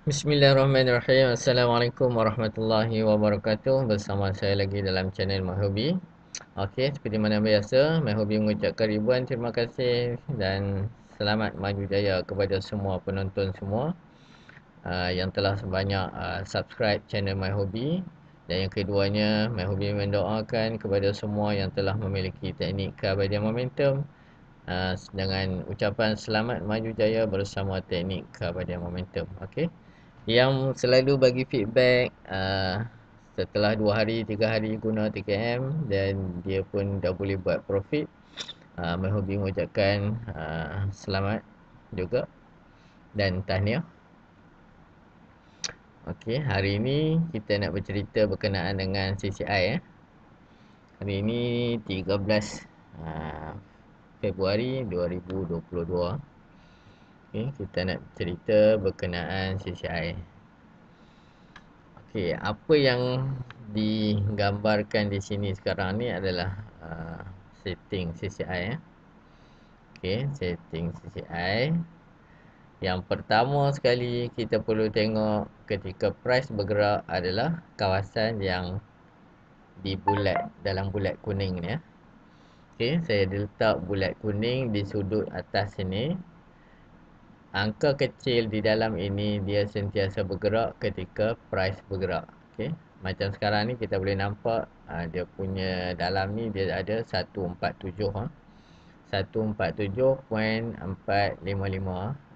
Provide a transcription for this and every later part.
Bismillahirrahmanirrahim. Assalamualaikum warahmatullahi wabarakatuh. Bersama saya lagi dalam channel My Hobby. Okey, seperti mana biasa, My Hobby mengucapkan ribuan terima kasih dan selamat maju jaya kepada semua penonton semua yang telah sebanyak subscribe channel My Hobby. Dan yang keduanya, My Hobby mendoakan kepada semua yang telah memiliki teknik keabadian momentum dengan ucapan selamat maju jaya bersama teknik keabadian momentum. Okey, yang selalu bagi feedback setelah 2 hari 3 hari guna TKM dan dia pun dah boleh buat profit. My Hobby mengucapkan selamat juga dan tahniah. Okey, hari ini kita nak bercerita berkenaan dengan CCI Hari ini 13 Februari 2022. Okey, kita nak cerita berkenaan CCI. Okey, apa yang digambarkan di sini sekarang ni adalah setting CCI Okey, setting CCI. Yang pertama sekali kita perlu tengok ketika price bergerak adalah kawasan yang di bulat, dalam bulat kuning ni Okey, saya letak bulat kuning di sudut atas sini. Angka kecil di dalam ini dia sentiasa bergerak ketika price bergerak. Okey, macam sekarang ni kita boleh nampak dia punya dalam ni dia ada 147 147.455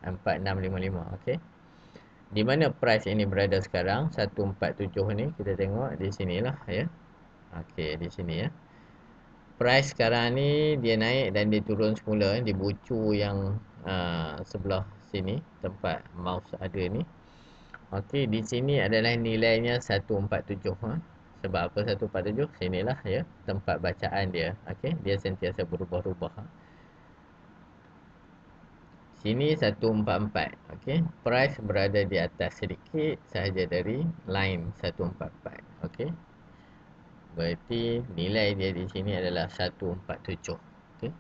4655. Okey, di mana price ini berada sekarang 147 ni kita tengok di sinilah ya. Okey, di sini ya. Price sekarang ni dia naik dan dia turun semula di bucu yang sebelah sini tempat mouse ada ni. Okey, di sini adalah nilainya 147 Sebab apa 147? Sinilah ya tempat bacaan dia. Okey, dia sentiasa berubah-ubah. Sini 144. Okey, price berada di atas sedikit sahaja dari line 144. Okey, berarti nilai dia di sini adalah 147. Okey,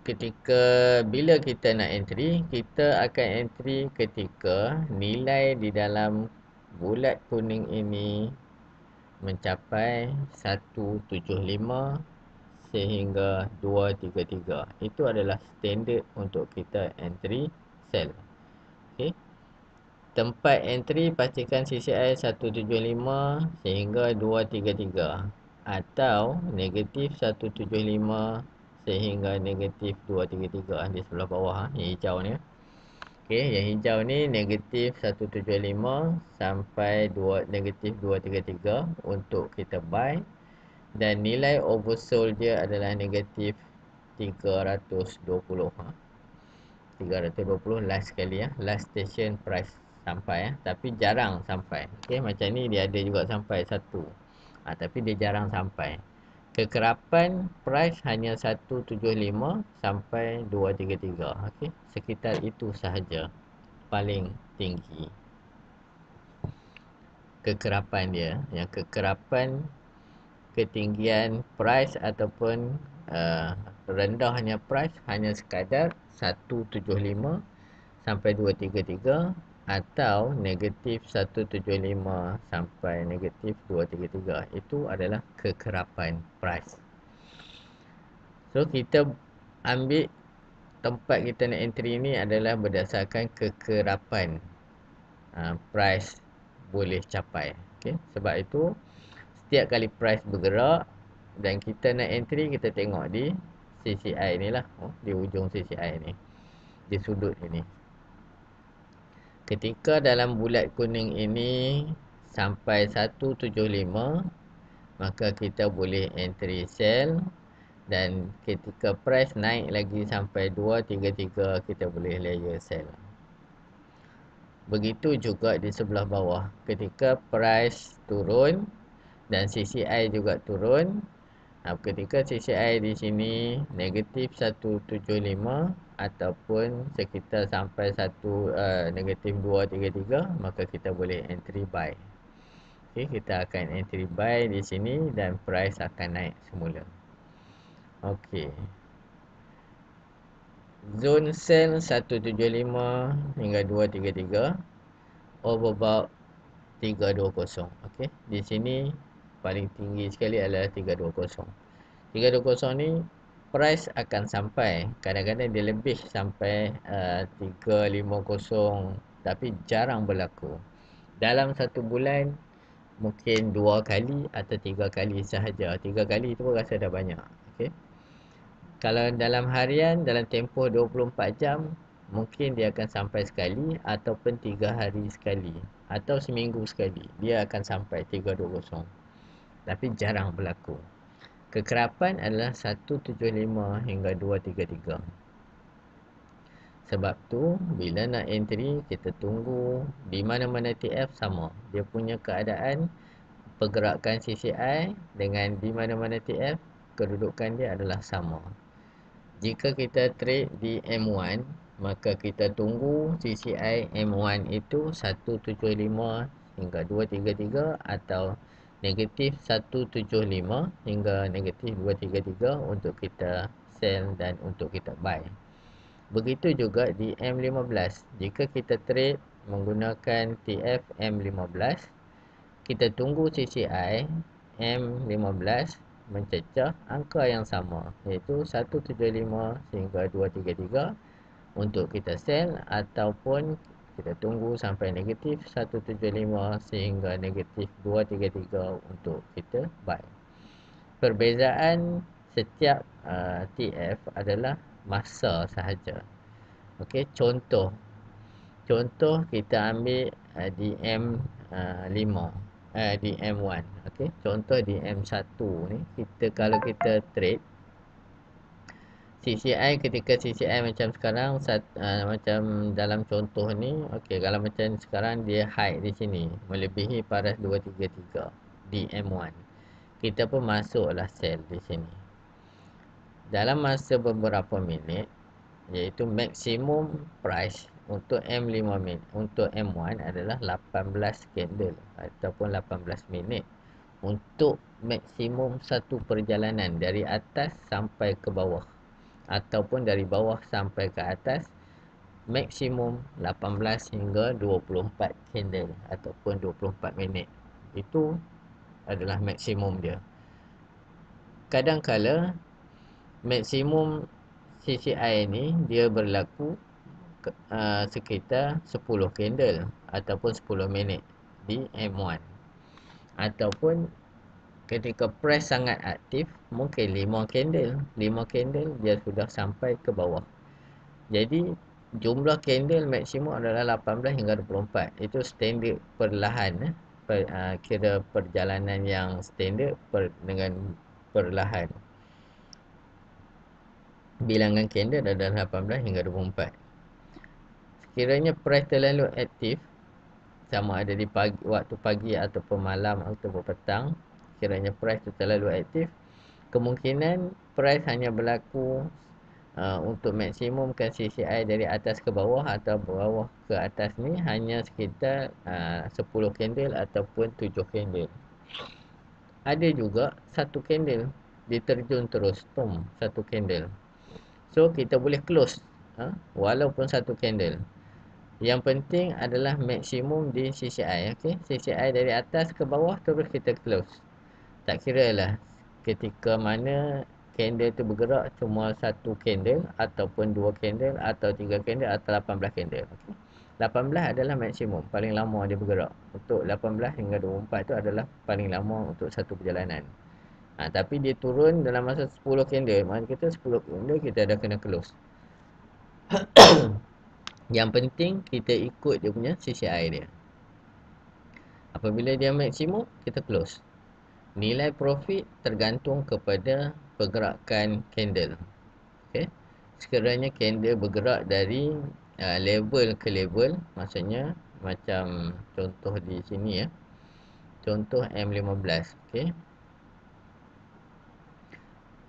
ketika bila kita nak entry, kita akan entry ketika nilai di dalam bulat kuning ini mencapai 175 sehingga 233. Itu adalah standard untuk kita entry sell. Okey, tempat entry pastikan CCI 175 sehingga 233 atau negatif 175 sehingga negatif 233 di sebelah bawah yang hijau ni. Okey, yang hijau ni negatif 175 sampai negatif 233 untuk kita buy, dan nilai oversold dia adalah negatif 320 320 last sekali last station price sampai tapi jarang sampai. Okey, macam ni dia ada juga sampai satu tapi dia jarang sampai. Kekerapan price hanya 175 sampai 233. Okey, sekitar itu sahaja paling tinggi kekerapan dia. Yang kekerapan ketinggian price ataupun rendahnya price hanya sekadar 175 sampai 233 atau negatif 175 sampai negatif 233. Itu adalah kekerapan price. So kita ambil tempat kita nak entry ni adalah berdasarkan kekerapan price boleh capai. Okay? Sebab itu setiap kali price bergerak dan kita nak entry, kita tengok di CCI ni lah, di ujung CCI ni, di sudut ini. Ketika dalam bulat kuning ini sampai 175, maka kita boleh entry sell, dan ketika price naik lagi sampai 233, kita boleh layer sell. Begitu juga di sebelah bawah, ketika price turun dan CCI juga turun, ketika CCI di sini negatif 175 ataupun sekitar sampai negatif 233, maka kita boleh entry buy. Okey, kita akan entry buy di sini dan price akan naik semula. Okey, zone sell 175 hingga 233, overbought 320. Okey, di sini paling tinggi sekali adalah 320. 320 ni price akan sampai, kadang-kadang dia lebih sampai 350, tapi jarang berlaku. Dalam satu bulan mungkin 2 kali atau 3 kali sahaja. 3 kali itu pun rasa dah banyak. Okey. Kalau dalam harian, dalam tempoh 24 jam, mungkin dia akan sampai sekali ataupun 3 hari sekali atau seminggu sekali. Dia akan sampai 320. Tapi jarang berlaku. Kekerapan adalah 175 hingga 233. Sebab tu bila nak entry, kita tunggu. Di mana-mana TF sama. Dia punya keadaan pergerakan CCI dengan di mana-mana TF, kedudukan dia adalah sama. Jika kita trade di M1, maka kita tunggu CCI M1 itu 175 hingga 233 atau negatif 175 hingga negatif 233 untuk kita sell dan untuk kita buy. Begitu juga di M15. Jika kita trade menggunakan TF M15, kita tunggu CCI M15 mencecah angka yang sama, iaitu 175 sehingga 233 untuk kita sell, ataupun kita tunggu sampai negatif 175 sehingga negatif 233 untuk kita buy. Perbezaan setiap TF adalah masa sahaja. Okey, contoh kita ambil di M5, di M1. Okey, contoh di M1 ni, kalau kita trade CCI, ketika CCI macam sekarang, macam dalam contoh ni, okey, kalau macam sekarang dia high di sini melebihi paras 233 di M1, kita pun masuklah sell di sini. Dalam masa beberapa minit, iaitu maksimum price untuk M5 untuk M1 adalah 18 candle ataupun 18 minit untuk maksimum satu perjalanan dari atas sampai ke bawah ataupun dari bawah sampai ke atas, maksimum 18 hingga 24 candle ataupun 24 minit. Itu adalah maksimum dia. Kadang-kala maksimum CCI ni dia berlaku sekitar 10 candle ataupun 10 minit di M1, ataupun ketika price sangat aktif mungkin 5 candle dia sudah sampai ke bawah. Jadi jumlah candle maksimum adalah 18 hingga 24. Itu standard perlahan, kira perjalanan yang standard dengan perlahan. Bilangan candle adalah 18 hingga 24. Sekiranya price terlalu aktif, sama ada di waktu pagi ataupun malam ataupun petang, sekiranya price terlalu aktif, kemungkinan price hanya berlaku untuk maksimumkan CCI dari atas ke bawah atau bawah ke atas ni hanya sekitar 10 candle ataupun 7 candle. Ada juga satu candle diterjun terus, satu candle. So kita boleh close walaupun satu candle. Yang penting adalah maksimum di CCI. Okay? CCI dari atas ke bawah terus kita close. Tak kira lah ketika mana candle tu bergerak cuma satu candle ataupun dua candle atau tiga candle atau 18 candle. Okay? 18 adalah maksimum, paling lama dia bergerak. Untuk 18 hingga 24 tu adalah paling lama untuk satu perjalanan. Tapi dia turun dalam masa 10 candle, maknanya kita 10 candle kita dah kena close. Yang penting kita ikut dia punya CCI dia. Apabila dia maksimum, kita close. Nilai profit tergantung kepada pergerakan candle. Okay? Sekiranya candle bergerak dari level ke level, maksudnya macam contoh di sini ya. Contoh M15. Okay?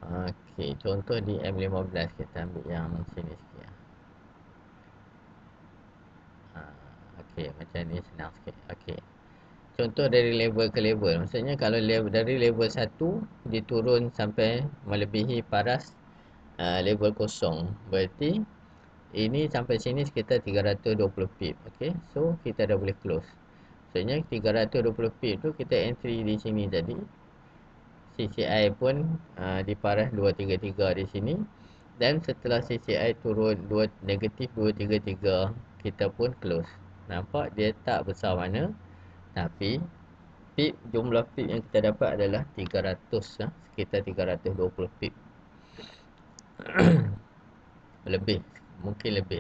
Okey, contoh di M15 kita ambil yang sini sikit ya. Okey, macam ni senang sikit. Okey. Contoh dari level ke level. Maksudnya kalau dari level 1 dia turun sampai melebihi paras level kosong. Berarti ini sampai sini sekitar 320 pip. Okey, so kita dah boleh close. Maksudnya 320 pip tu kita entry di sini tadi. CCI pun diparas 233 di sini. Dan setelah CCI turun negatif 233, kita pun close. Nampak dia tak besar mana, tapi jumlah pip yang kita dapat adalah 300, sekitar 320 pip. Lebih, mungkin lebih.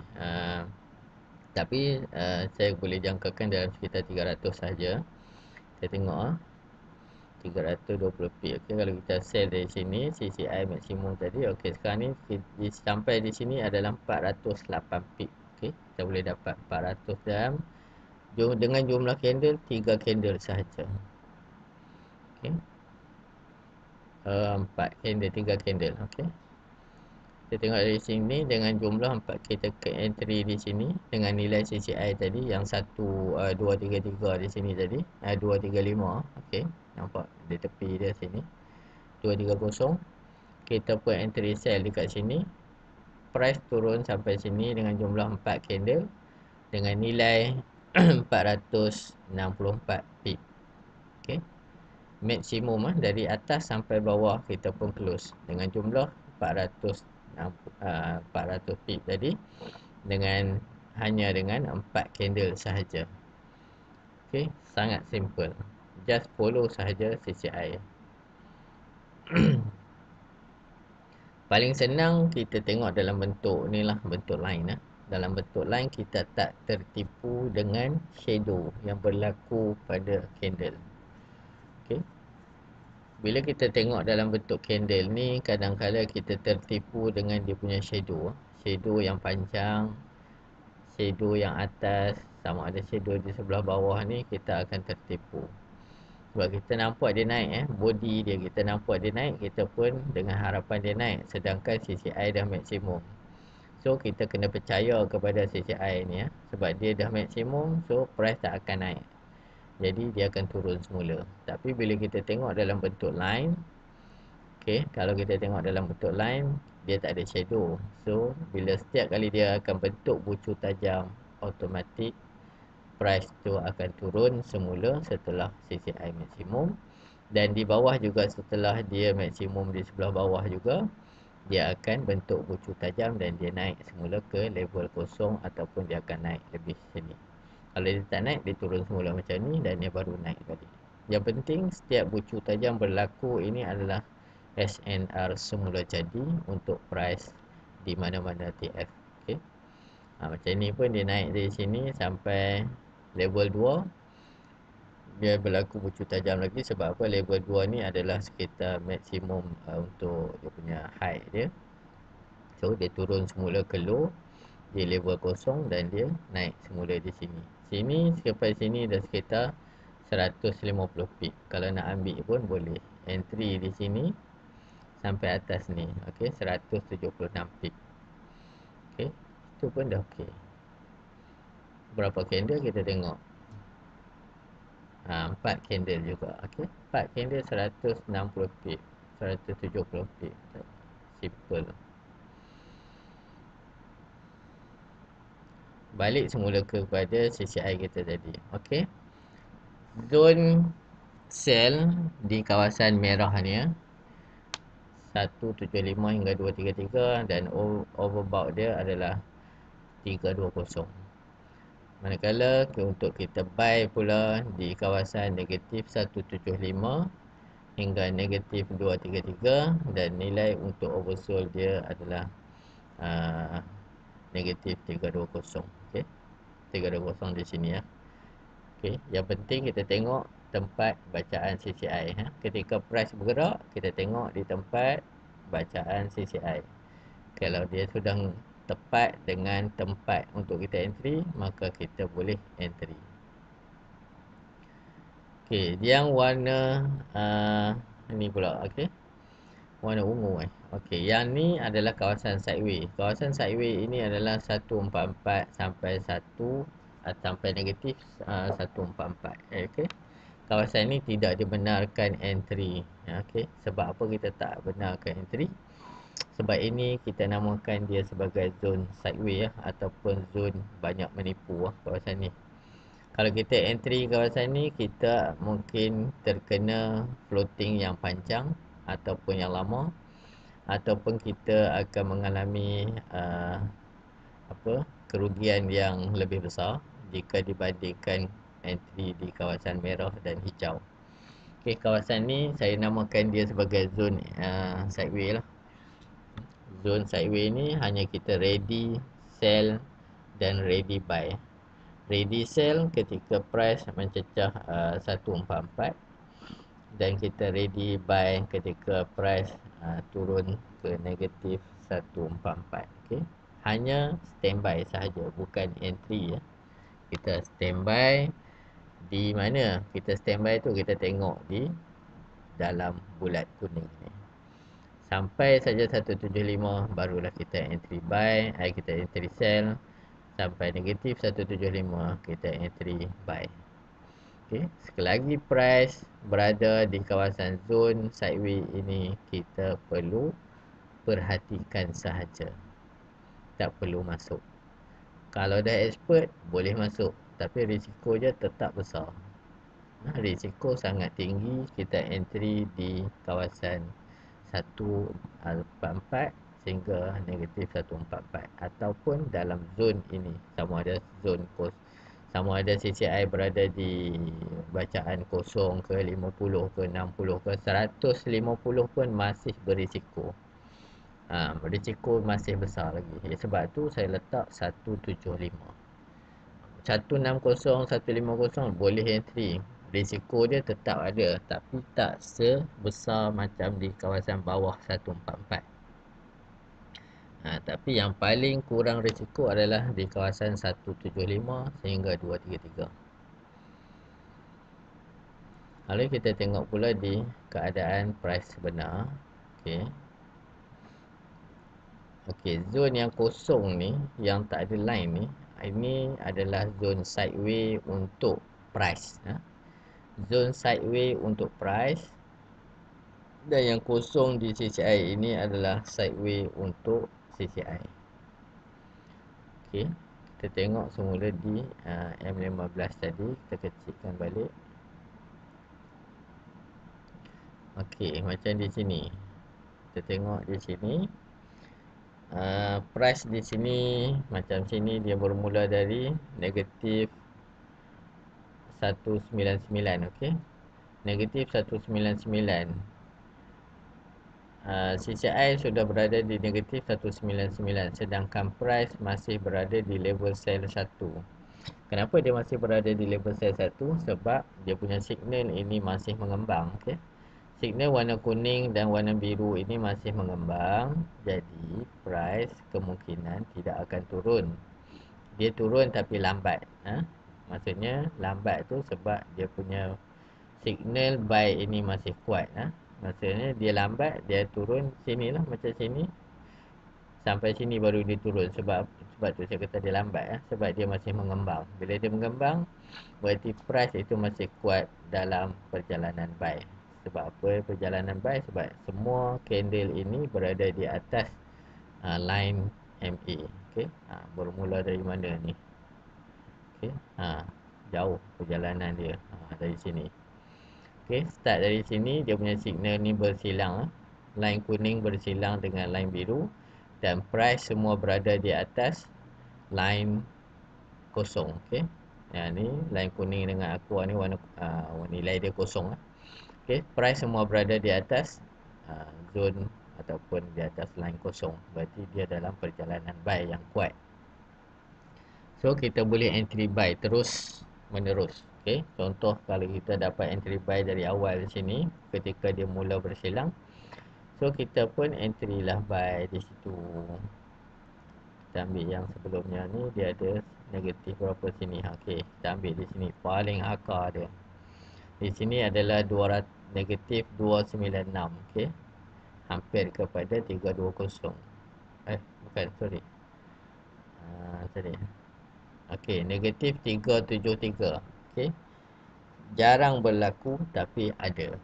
Tapi saya boleh jangkakan dalam sekitar 300 saja. Kita tengok 320 pip. Okey, kalau kita sell dari sini CCI maksimum tadi, okey, sekarang ni sampai di sini adalah 408 pip. Okey, kita boleh dapat 400 dalam dengan jumlah candle 3 candle sahaja. Okey, 4 candle, 3 candle. Okey, kita tengok dari sini dengan jumlah 4 kita ke entry di sini dengan nilai CCI tadi yang 233 di sini tadi, 235. Okey, nampak di tepi dia sini 230. Kita pun entry sell dekat sini. Price turun sampai sini dengan jumlah 4 candle dengan nilai 464 pip. Okey, maksimum dari atas sampai bawah kita pun close dengan jumlah 400 pip tadi hanya dengan 4 candle sahaja. Okey, sangat simple. Just follow sahaja CCI. Paling senang kita tengok dalam bentuk ni lah, bentuk line . Dalam bentuk line kita tak tertipu dengan shadow yang berlaku pada candle. Okey, bila kita tengok dalam bentuk candle ni, kadang-kadang kita tertipu dengan dia punya shadow. Shadow yang panjang, shadow yang atas, sama ada shadow di sebelah bawah ni, kita akan tertipu. Sebab kita nampak dia naik, body dia kita nampak dia naik, kita pun dengan harapan dia naik, sedangkan CCI dah maksimum. So kita kena percaya kepada CCI ni, sebab dia dah maksimum, so price tak akan naik. Jadi dia akan turun semula. Tapi bila kita tengok dalam bentuk line, okey, kalau kita tengok dalam bentuk line, dia tak ada shadow. So bila setiap kali dia akan bentuk bucu tajam, automatik price tu akan turun semula setelah CCI maksimum. Dan di bawah juga, setelah dia maksimum di sebelah bawah juga, dia akan bentuk bucu tajam dan dia naik semula ke level kosong, ataupun dia akan naik lebih sini. Kalau dia tak naik, dia turun semula macam ni dan dia baru naik tadi. Yang penting setiap bucu tajam berlaku ini adalah SNR semula jadi untuk price di mana-mana TF. Okey, macam ni pun dia naik dari sini sampai level 2. Dia berlaku bucu tajam lagi. Sebab apa? Level 2 ni adalah sekitar maksimum untuk dia punya high dia. So dia turun semula ke low di level kosong dan dia naik semula di sini. Sini sampai sini dah sekitar 150 pip. Kalau nak ambil pun boleh. Entry di sini sampai atas ni. Okey, 176 pip. Okey, itu pun dah okey. Berapa candle kita tengok? 4 candle juga. Okey, 4 candle 160 pip, 170 pip. Simple. Balik semula kepada CCI kita tadi. Okey, zone sell di kawasan merah ni 175 hingga 233 dan overbought dia adalah 320. Manakala untuk kita buy pula di kawasan negatif 175 hingga negatif 233 dan nilai untuk oversold dia adalah negatif 320. Okey, 320 di sini Okey, yang penting kita tengok tempat bacaan CCI. Ketika price bergerak, kita tengok di tempat bacaan CCI. Kalau dia sudah tepat dengan tempat untuk kita entry, maka kita boleh entry. Okey, yang warna ni pula, okey, warna ungu Okey, yang ni adalah kawasan sideway. Kawasan sideway ini adalah 144 sampai sampai negatif 144. Okey, kawasan ini tidak dibenarkan entry. Okey, sebab apa kita tak benarkan entry? Sebab ini kita namakan dia sebagai zone sideway ataupun zone banyak menipu kawasan ni. Kalau kita entry kawasan ni, kita mungkin terkena floating yang panjang ataupun yang lama, ataupun kita akan mengalami kerugian yang lebih besar jika dibandingkan entry di kawasan merah dan hijau. Okey, kawasan ni saya namakan dia sebagai zone sideway lah. Zone sideway ni hanya kita ready sell dan ready buy. Ready sell ketika price mencecah 144, dan kita ready buy ketika price turun ke negatif 144. Okey, hanya standby sahaja, bukan entry ya. Kita standby di mana? Kita standby tu kita tengok di dalam bulat kuning ni. Sampai saja 175 barulah kita entry buy, kita entry sell. Sampai negatif 175 kita entry buy. Okey, sekali lagi price berada di kawasan zone sideway ini, kita perlu perhatikan sahaja. Tak perlu masuk. Kalau dah expert boleh masuk, tapi risiko je tetap besar. Risiko sangat tinggi kita entry di kawasan 144 sehingga negatif 144, ataupun dalam zon ini, sama ada zon sama ada CCI berada di bacaan kosong ke 50 ke 60 ke 150 pun masih berisiko. Risiko masih besar lagi. Sebab tu saya letak 175. 160, 150 boleh entry. Risiko dia tetap ada, tapi tak sebesar macam di kawasan bawah 144. Tapi yang paling kurang risiko adalah di kawasan 175 sehingga 233. Lalu kita tengok pula di keadaan price sebenar. Okey, zone yang kosong ni, yang tak ada line ni, ini adalah zone sideway untuk price. Zone sideway untuk price, dan yang kosong di CCI ini adalah sideway untuk CCI. Okey, kita tengok semula di M15 tadi, kita kecilkan balik. Okey, macam di sini. Kita tengok di sini. Price di sini macam sini, dia bermula dari negatif 199. Okey, negatif 199. CCI sudah berada di negatif 199, sedangkan price masih berada di level sell 1. Kenapa dia masih berada di level sell 1? Sebab dia punya signal ini masih mengembang. Okey, signal warna kuning dan warna biru ini masih mengembang. Jadi price kemungkinan tidak akan turun. Dia turun tapi lambat. Maksudnya lambat tu sebab dia punya signal buy ini masih kuat. Maksudnya dia lambat, dia turun sinilah, macam sini. Sampai sini baru dia turun. Sebab tu saya kata dia lambat. Sebab dia masih mengembang. Bila dia mengembang, berarti price itu masih kuat dalam perjalanan buy. Sebab apa perjalanan buy? Sebab semua candle ini berada di atas line MA. Okey, bermula dari mana ni? Okey, jauh perjalanan dia dari sini. Okey, start dari sini, dia punya signal ni bersilang. Line kuning bersilang dengan line biru, dan price semua berada di atas line kosong. Okey, yang ni line kuning dengan aqua ni warna nilai dia kosong. Okey, price semua berada di atas zone ataupun di atas line kosong. Berarti dia dalam perjalanan buy yang kuat. So kita boleh entry buy terus menerus. Okey, contoh kalau kita dapat entry buy dari awal di sini ketika dia mula bersilang, so kita pun entry lah buy di situ. Kita ambil yang sebelumnya ni, dia ada negatif berapa sini. Okey, kita ambil di sini paling akar dia. Di sini adalah 200, negatif 296. Okey, hampir kepada 320. Bukan, sorry. Okey, negatif 373. Okey, jarang berlaku tapi ada.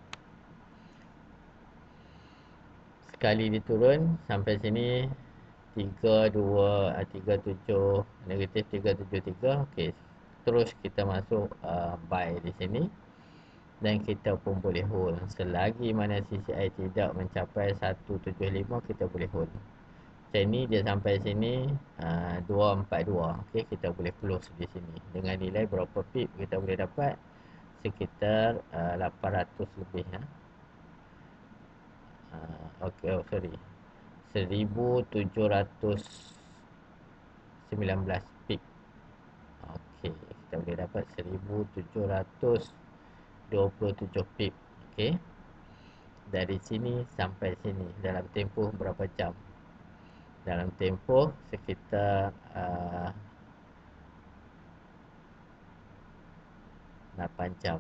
sekali dia turun sampai sini 32 37 negatif 373. Okey, terus kita masuk buy di sini dan kita pun boleh hold selagi mana CCI tidak mencapai 175 kita boleh hold. Macam ni dia sampai sini 242. Okey, kita boleh close di sini dengan nilai berapa pip kita boleh dapat, sekitar 800 lebih ya. Okey, sorry, 1719 pip. Okey, kita boleh dapat 1727 pip. Okey, dari sini sampai sini dalam tempoh berapa jam? Dalam tempoh sekitar 8 jam.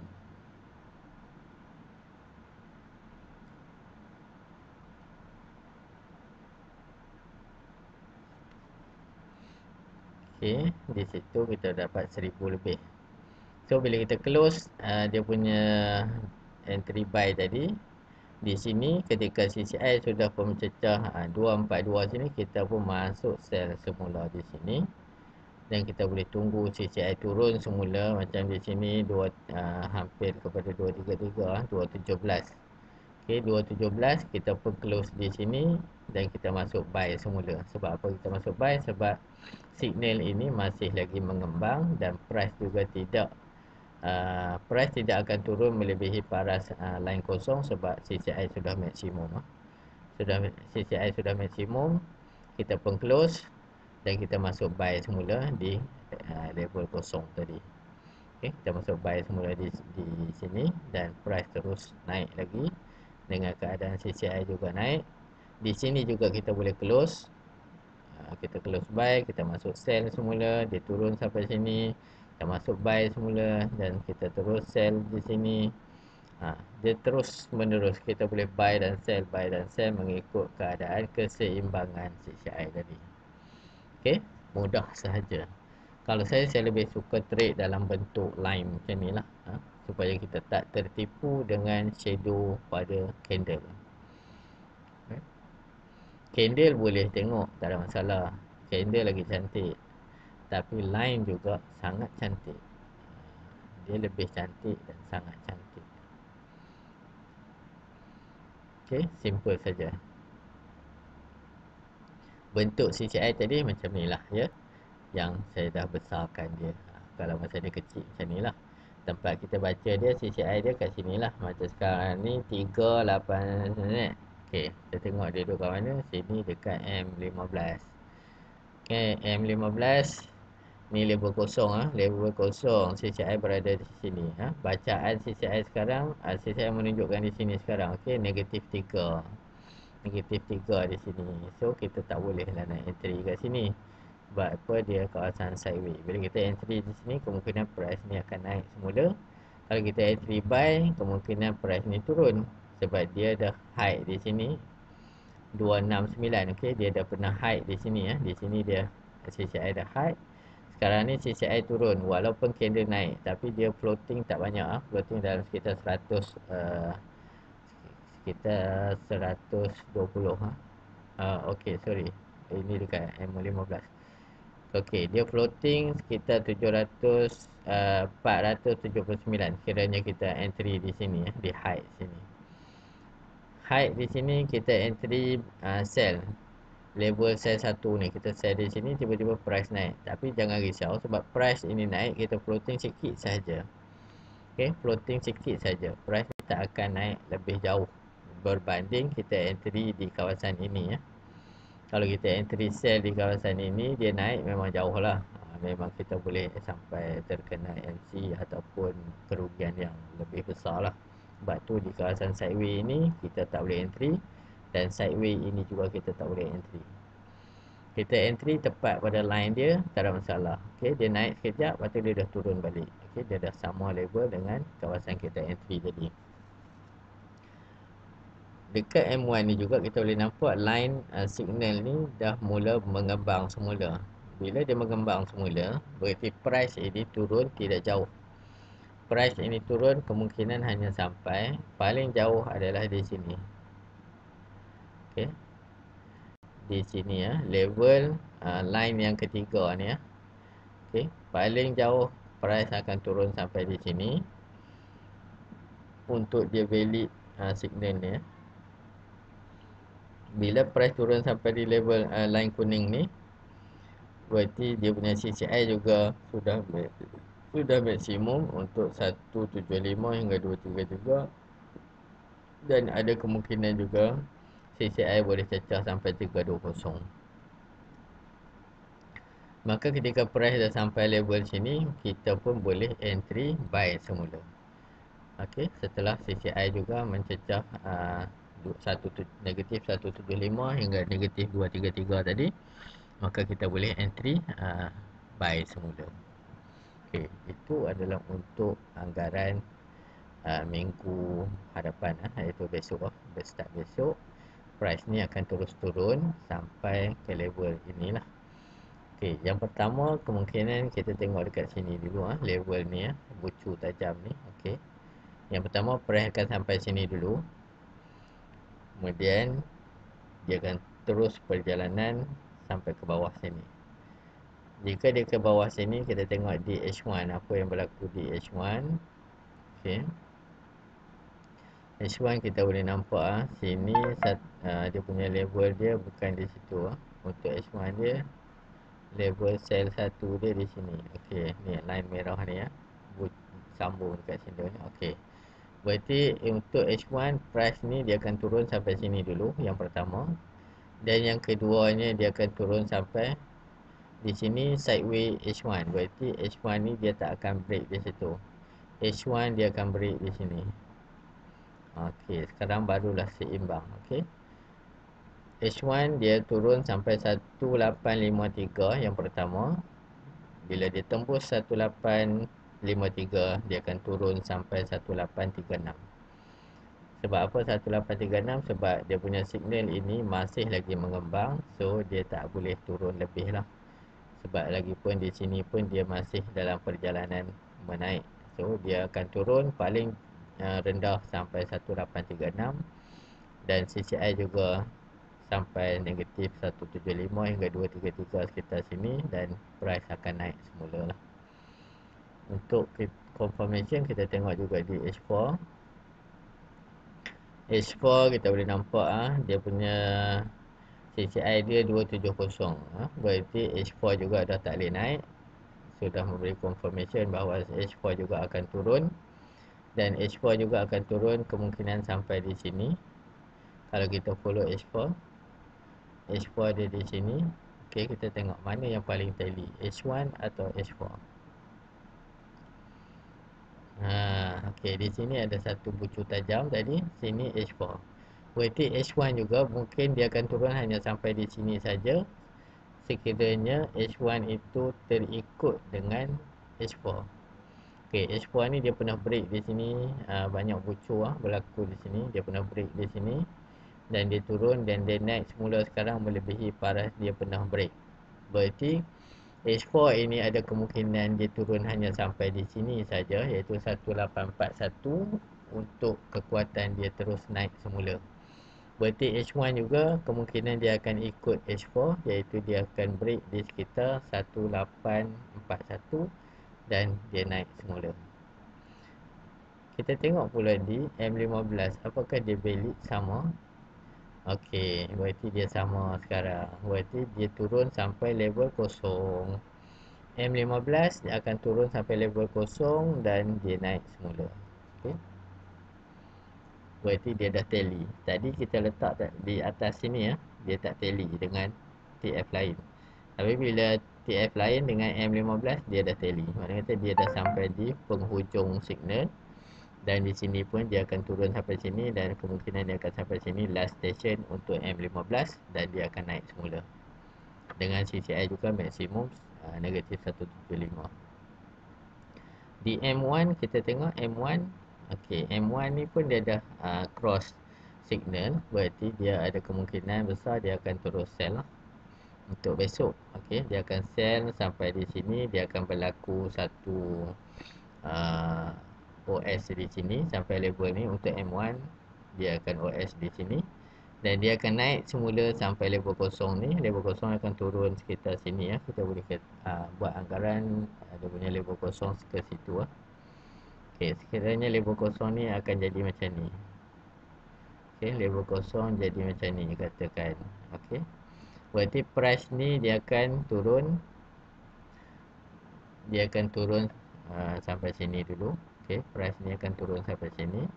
Okey, di situ kita dapat 1000 lebih. So bila kita close dia punya entry buy tadi, di sini ketika CCI sudah pun mencecah 242 sini, kita pun masuk sell semula di sini dan kita boleh tunggu CCI turun semula macam di sini hampir kepada 233, 217. Okey, 217 kita pun close di sini dan kita masuk buy semula. Sebab apa kita masuk buy? Sebab signal ini masih lagi mengembang dan price juga tidak price tidak akan turun melebihi paras line kosong sebab CCI sudah maksimum. CCI sudah maksimum, kita pun close dan kita masuk buy semula di level kosong tadi. Okay, kita masuk buy semula di sini dan price terus naik lagi dengan keadaan CCI juga naik. Di sini juga kita boleh close. Kita close buy, kita masuk sell semula, dia turun sampai sini, kita masuk buy semula dan kita terus sell di sini. Dia terus menerus, kita boleh buy dan sell mengikut keadaan keseimbangan CCI tadi. Okey, mudah sahaja. Kalau saya lebih suka trade dalam bentuk line macam ni lah, supaya kita tak tertipu dengan shadow pada candle. Candle boleh tengok, tak ada masalah. Candle lagi cantik. Tapi line juga sangat cantik. Dia lebih cantik dan sangat cantik. Okey, simple saja. Bentuk CCI tadi macam ni lah ya. Yang saya dah besarkan dia. Kalau masa dia kecil macam ni lah. Tempat kita baca dia, CCI dia kat sini lah. Macam sekarang ni 38 ni. Okey, kita tengok dia duduk kat mana. Sini dekat M15. Okey, M15 ni level kosong level kosong. CCI berada di sini Bacaan CCI sekarang, CCI menunjukkan di sini sekarang. Okey, negatif 3. Negatif 3 di sini. So kita tak boleh lah nak entry kat sini. Sebab apa? Dia kawasan sideway. Bila kita entry di sini, kemungkinan price ni akan naik semula. Kalau kita entry buy, kemungkinan price ni turun. Sebab dia dah high di sini 269. Okey, dia dah pernah high di sini Di sini dia CCI dah high. Sekarang ni CCI turun walaupun candle naik, tapi dia floating tak banyak floating dalam sekitar 100 sekitar 120 okey, sorry, ini dekat M15. Okey, dia floating sekitar 479 kiranya kita entry di sini di high sini. High di sini kita entry sell. Level sell 1 ni kita sell di sini, tiba-tiba price naik. Tapi jangan risau sebab price ini naik, kita floating sikit saja. Okey, floating sikit saja. Price tak akan naik lebih jauh berbanding kita entry di kawasan ini Kalau kita entry sell di kawasan ini, dia naik memang jauh lah. Memang kita boleh sampai terkena MC ataupun kerugian yang lebih besar lah. Sebab tu di kawasan sideway ini kita tak boleh entry, dan sideway ini juga kita tak boleh entry. Kita entry tepat pada line dia, tak ada masalah. Okey, dia naik sekejap, lepas tu dia dah turun balik. Okey, dia dah sama level dengan kawasan kita entry tadi. Dekat M1 ni juga kita boleh nampak line signal ni dah mula mengembang semula. Bila dia mengembang semula, berarti price ini turun tidak jauh. Price ini turun kemungkinan hanya sampai paling jauh adalah di sini. Okey, di sini ya, level line yang ketiga ni ya. Okey, paling jauh price akan turun sampai di sini untuk dia valid signal ni ya. Bila price turun sampai di level line kuning ni, berarti dia punya CCI juga sudah maksimum untuk 175 hingga 233, dan ada kemungkinan juga CCI boleh cecah sampai 320. Maka ketika price dah sampai level sini, kita pun boleh entry buy semula. Okey, setelah CCI juga mencecah negatif 175 hingga negatif 233 tadi, maka kita boleh entry buy semula. Okey, itu adalah untuk anggaran minggu hadapan, iaitu besok start besok. Price ni akan terus turun sampai ke level inilah. Okey, yang pertama kemungkinan kita tengok dekat sini dulu level ni bucu tajam ni. Okey, yang pertama price akan sampai sini dulu, kemudian dia akan terus perjalanan sampai ke bawah sini. Jika dia ke bawah sini, kita tengok di H1 apa yang berlaku di H1. Okey, H1 kita boleh nampak sini dia punya level dia bukan di situ. Untuk H1 dia, level sell 1 dia di sini. Okey, ni line merah ni sambung dekat sini. Okey, berarti untuk H1 price ni dia akan turun sampai sini dulu, yang pertama. Dan yang keduanya dia akan turun sampai di sini sideways H1. Berarti H1 ni dia tak akan break di situ. H1 dia akan break di sini. Okey, sekarang barulah seimbang. Okey, H1 dia turun sampai 1853 yang pertama. Bila dia tembus 1853, dia akan turun sampai 1836. Sebab apa 1836? Sebab dia punya signal ini masih lagi mengembang, so dia tak boleh turun lebih lah. Sebab lagi pun di sini pun dia masih dalam perjalanan menaik, so dia akan turun paling rendah sampai 1836, dan CCI juga sampai negatif 175 hingga 233 sekitar sini, dan price akan naik semula lah. Untuk confirmation kita tengok juga di H4. H4 kita boleh nampak dia punya CCI dia 270. Berarti H4 juga dah tak boleh naik. Sudah memberi confirmation bahawa H4 juga akan turun, dan H4 juga akan turun kemungkinan sampai di sini. Kalau kita follow H4, H4 dia di sini. Okey, kita tengok mana yang paling tally, H1 atau H4. Okey, di sini ada satu bucu tajam tadi, sini H4. Berarti H1 juga mungkin dia akan turun hanya sampai di sini saja, sekiranya H1 itu terikut dengan H4. Okey, H4 ni dia pernah break di sini, banyak bucu berlaku di sini. Dia pernah break di sini dan dia turun, dan dia naik semula sekarang melebihi paras dia pernah break. Berarti H4 ini ada kemungkinan dia turun hanya sampai di sini saja, iaitu 1841, untuk kekuatan dia terus naik semula. Berarti H1 juga kemungkinan dia akan ikut H4, iaitu dia akan break di sekitar 1841 dan dia naik semula. Kita tengok pula di M15, apakah dia valid sama? Okey, berarti dia sama sekarang. Berarti dia turun sampai level kosong. M15 dia akan turun sampai level kosong dan dia naik semula. Okey, berarti dia dah tally. Tadi kita letak di atas sini dia tak tally dengan TF lain. Tapi bila TF lain dengan M15 dia dah tally. Maknanya kata dia dah sampai di penghujung signal, dan di sini pun dia akan turun sampai sini, dan kemungkinan dia akan sampai sini last station untuk M15, dan dia akan naik semula dengan CCI juga maksimum negatif 175. Di M1 kita tengok M1. Okey, M1 ni pun dia dah cross signal, berarti dia ada kemungkinan besar dia akan terus sell lah untuk besok. Okey, dia akan sell sampai di sini, dia akan berlaku satu OS di sini sampai level ni. Untuk M1 dia akan OS di sini, Dan dia akan naik semula sampai level kosong ni. Level kosong akan turun sekitar sini ya. Kita boleh buat anggaran dia punya level kosong ke situ lah. Okey, sekiranya level kosong ni akan jadi macam ni. Okey, level kosong jadi macam ni katakan. Okey. Berarti price ni dia akan turun. Dia akan turun sampai sini dulu. Okey, price ni akan turun sampai sini.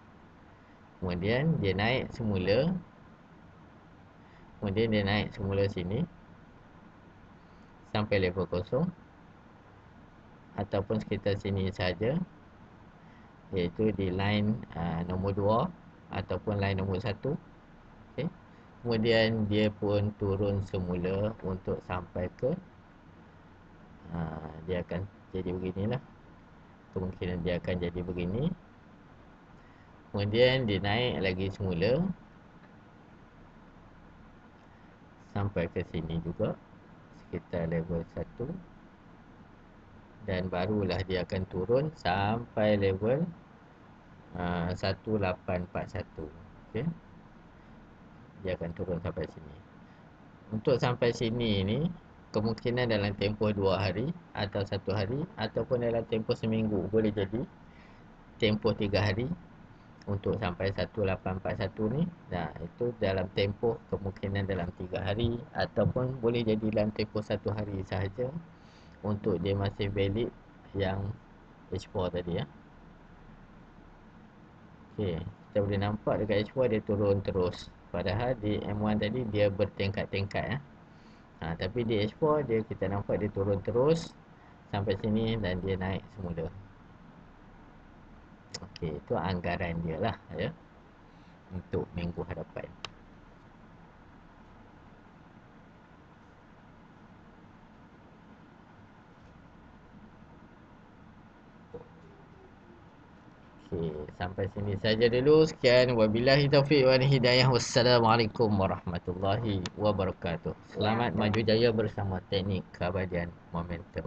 Kemudian dia naik semula. Kemudian dia naik semula sini sampai level kosong ataupun sekitar sini saja, iaitu di line nombor 2 ataupun line nombor 1. Okay. Kemudian dia pun turun semula untuk sampai ke dia akan jadi beginilah. Kemungkinan dia akan jadi begini. Kemudian dia naik lagi semula sampai ke sini juga, sekitar level 1. Dan barulah dia akan turun sampai level 1841. Okay. Dia akan turun sampai sini. Untuk sampai sini ni kemungkinan dalam tempoh 2 hari atau 1 hari ataupun dalam tempoh seminggu, boleh jadi tempoh 3 hari untuk sampai 1841 ni. Nah, itu dalam tempoh kemungkinan dalam 3 hari ataupun boleh jadi dalam tempoh 1 hari sahaja untuk dia masih valid yang H4 tadi ya. Okey, kita boleh nampak dekat H4 dia turun terus. Padahal di M1 tadi dia bertingkat-tingkat ya. Tapi di H4 dia kita nampak dia turun terus sampai sini dan dia naik semula. Okey, itu anggaran dia lah ya untuk minggu hadapan. Okey, sampai sini saja dulu. Sekian, wabillahi taufiq wal hidayah. Wassalamualaikum warahmatullahi wabarakatuh. Selamat maju jaya bersama teknik keabadian momentum.